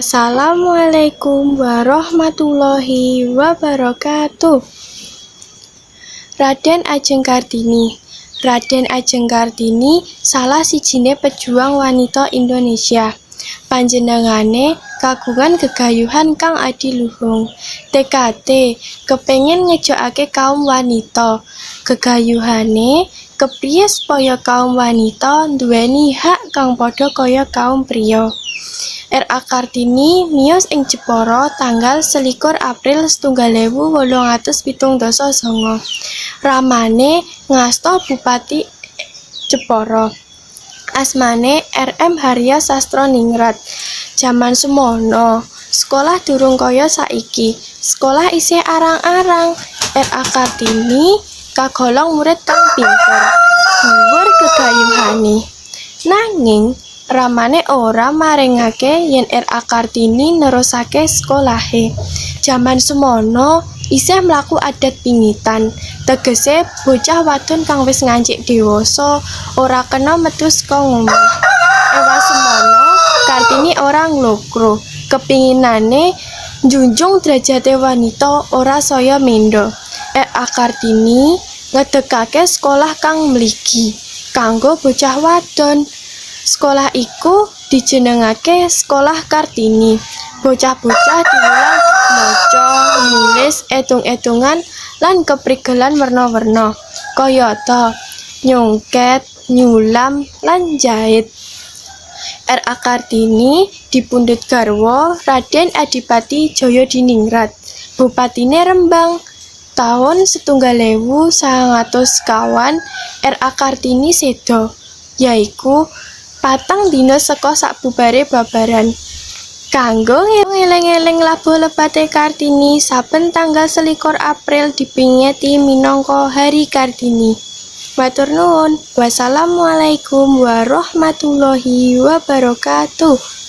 Assalamualaikum warahmatullahi wabarakatuh. Raden Ajeng Kartini. Raden Ajeng Kartini salah sijine pejuang wanita Indonesia. Panjenengane kagungan gegayuhan kang adiluhung. TKT kepengin ngejokake kaum wanita. Gegayuhane kepriye supaya kaum wanita nduweni hak kang padha kaya kaum priya. R.A. Kartini miyos ing Jepara tanggal 21 April 1879. Ramane ngasta Bupati Jepara. Asmane R.M. Harya Sastroningrat. Jaman semono, sekolah durung kaya saiki. Sekolah isih arang-arang. R.A. Kartini kagolong murid kang pinter. Dhuwur gegayuhane. Nanging ramane ora maringake yen R.A. Kartini nerusake sekolahe. Jaman semono isih mlaku adat pingitan. Tegese bocah wadon kang wis ngancik dewasa ora kena metu saka omah. Ewa semono Kartini ora nglokro. Kepinginane njunjung derajate wanita ora saya mendo. R.A. Kartini ngedegake sekolah kang mligi kanggo bocah wadon. Sekolah iku dijenengake Sekolah Kartini. Bocah-bocah diulang maca, nulis, edung-edungan lan keprigelan werna-werna, kayata nyongket, nyulam lan jahit. R.A. Kartini dipundhut garwa Raden Adipati Jayadiningrat, Bupatine Rembang. Taun 1950 R.A. Kartini seda, yaiku 4 dina saka sabubare babaran. Kanggo ngeling-eling labuh lebate Kartini, saben tanggal 21 April dipingeti minangka Hari Kartini. Matur nuwun. Wassalamualaikum warahmatullahi wabarakatuh.